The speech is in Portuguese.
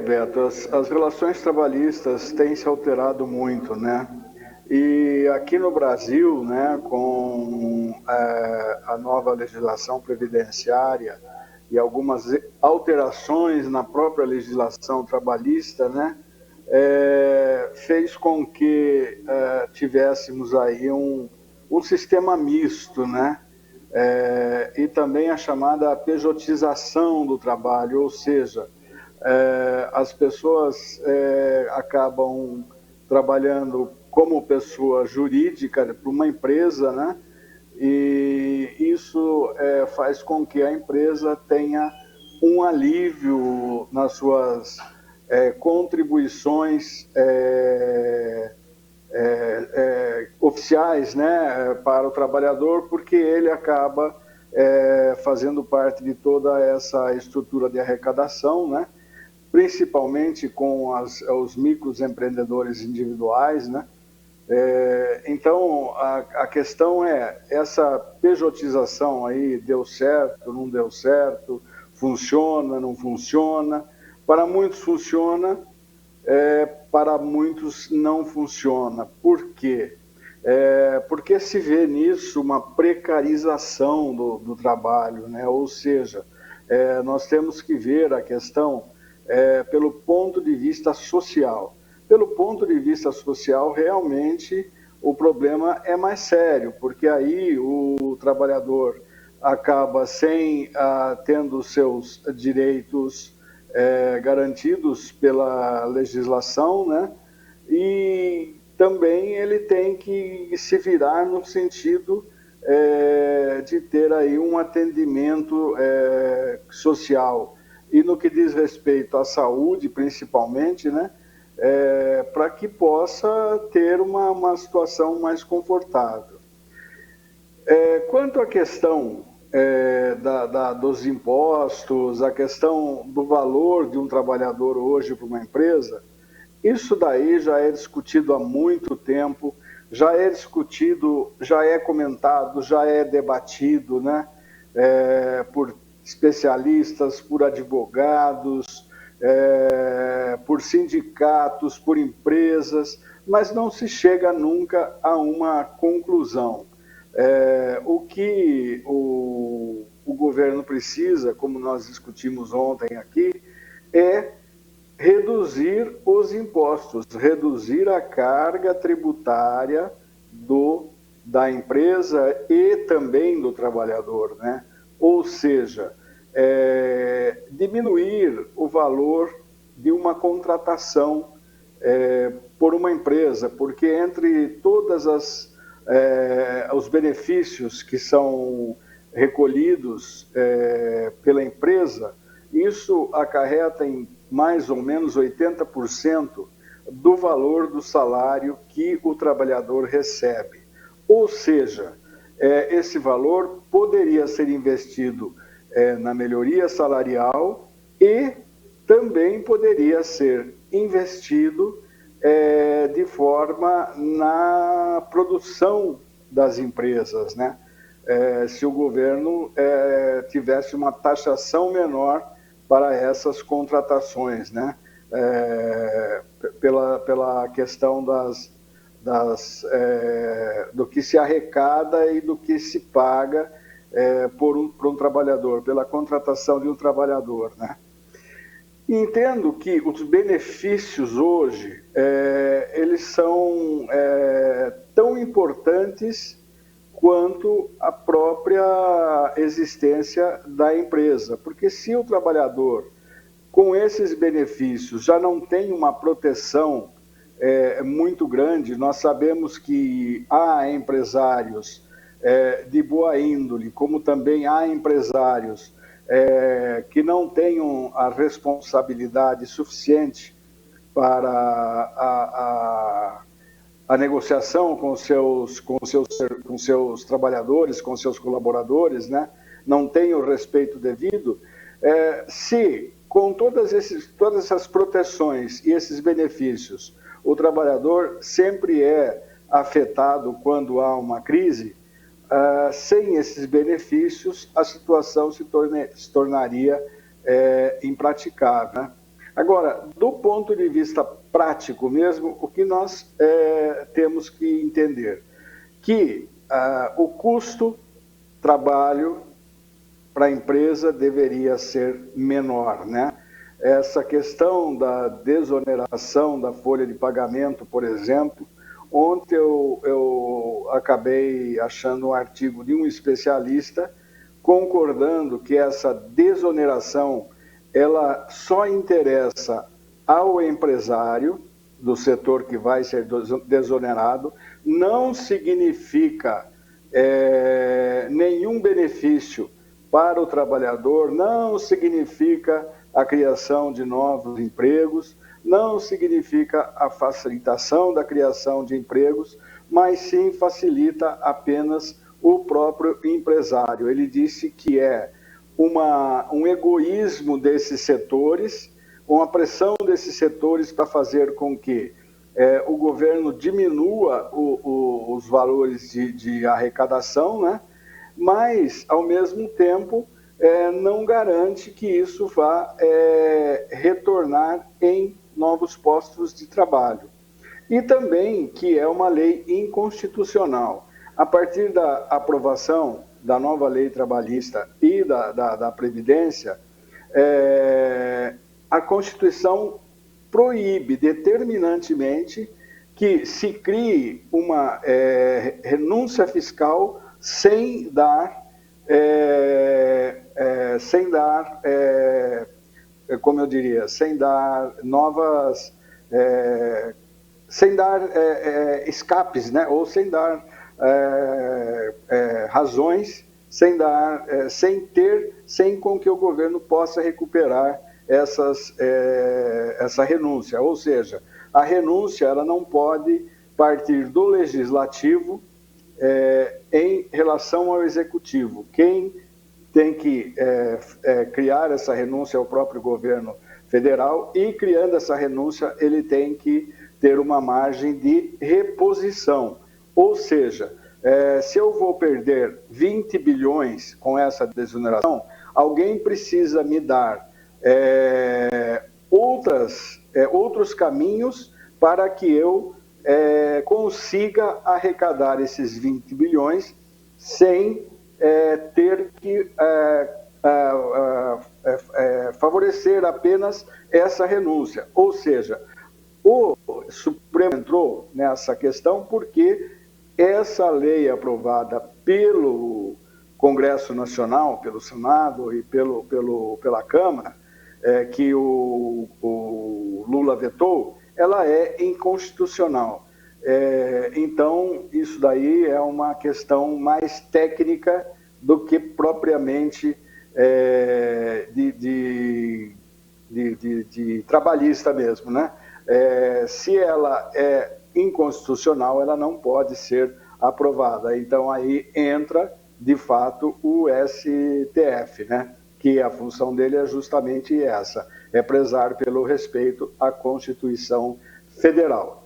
Beto, as relações trabalhistas têm se alterado muito, né? E aqui no Brasil, né, com a nova legislação previdenciária e algumas alterações na própria legislação trabalhista, né, fez com que tivéssemos aí um sistema misto, né? E também a chamada pejotização do trabalho, ou seja, as pessoas acabam trabalhando como pessoa jurídica para uma empresa, né? E isso faz com que a empresa tenha um alívio nas suas contribuições oficiais, né, para o trabalhador, porque ele acaba fazendo parte de toda essa estrutura de arrecadação, né, principalmente com os microempreendedores individuais, né. Então, a questão é, essa pejotização aí deu certo, não deu certo, funciona, não funciona? Para muitos funciona, para muitos não funciona. Por quê? Porque se vê nisso uma precarização do trabalho, né? Ou seja, nós temos que ver a questão pelo ponto de vista social. Pelo ponto de vista social, realmente o problema é mais sério, porque aí o trabalhador acaba sem tendo seus direitos garantidos pela legislação, né? E também ele tem que se virar no sentido de ter aí um atendimento social. E no que diz respeito à saúde, principalmente, né? Para que possa ter uma situação mais confortável. Quanto à questão dos impostos, a questão do valor de um trabalhador hoje para uma empresa, isso daí já é discutido há muito tempo, já é discutido, já é comentado, já é debatido, né? Por especialistas, por advogados, por sindicatos, por empresas, mas não se chega nunca a uma conclusão. O que o governo precisa, como nós discutimos ontem aqui, é reduzir os impostos, reduzir a carga tributária da empresa e também do trabalhador, né? Ou seja, diminuir o valor de uma contratação por uma empresa, porque entre todas os benefícios que são recolhidos pela empresa, isso acarreta em mais ou menos 80% do valor do salário que o trabalhador recebe. Ou seja, esse valor poderia ser investido na melhoria salarial e também poderia ser investido de forma na produção das empresas, né? Se o governo tivesse uma taxação menor para essas contratações, né? Pela questão do que se arrecada e do que se paga por um trabalhador, pela contratação de um trabalhador, né? Entendo que os benefícios hoje, eles são tão importantes quanto a própria existência da empresa. Porque se o trabalhador, com esses benefícios, já não tem uma proteção muito grande, nós sabemos que há empresários de boa índole, como também há empresários que não tenham a responsabilidade suficiente para a negociação com seus trabalhadores, com seus colaboradores, né? Não tem o respeito devido, se com todas essas proteções e esses benefícios, o trabalhador sempre é afetado quando há uma crise, sem esses benefícios, a situação se tornaria impraticável, né? Agora, do ponto de vista prático mesmo, o que nós temos que entender? Que o custo trabalho para a empresa deveria ser menor, né? Essa questão da desoneração da folha de pagamento, por exemplo, ontem eu acabei achando um artigo de um especialista concordando que essa desoneração ela só interessa ao empresário do setor que vai ser desonerado, não significa nenhum benefício para o trabalhador, não significa a criação de novos empregos, não significa a facilitação da criação de empregos, mas sim facilita apenas o próprio empresário. Ele disse que é um egoísmo desses setores, uma pressão desses setores para fazer com que o governo diminua os valores de arrecadação, né? Mas, ao mesmo tempo, não garante que isso vá retornar em novos postos de trabalho. E também que é uma lei inconstitucional. A partir da aprovação da nova lei trabalhista e da Previdência, a Constituição proíbe determinantemente que se crie uma renúncia fiscal sem dar, como eu diria, sem dar novas, sem dar escapes, né? Ou sem dar razões, sem com que o governo possa recuperar essa renúncia. Ou seja, a renúncia ela não pode partir do legislativo em relação ao executivo. Quem tem que criar essa renúncia é o próprio governo federal e, criando essa renúncia, ele tem que ter uma margem de reposição. Ou seja, se eu vou perder 20 bilhões com essa desoneração, alguém precisa me dar outros caminhos para que eu consiga arrecadar esses 20 bilhões sem ter que favorecer apenas essa renúncia. Ou seja, o Supremo entrou nessa questão porque essa lei aprovada pelo Congresso Nacional, pelo Senado e pela Câmara, que o Lula vetou, ela é inconstitucional. Então, isso daí é uma questão mais técnica do que propriamente de trabalhista mesmo, né? Se ela é inconstitucional, ela não pode ser aprovada. Então, aí entra, de fato, o STF, né? Que a função dele é justamente essa, é prezar pelo respeito à Constituição Federal.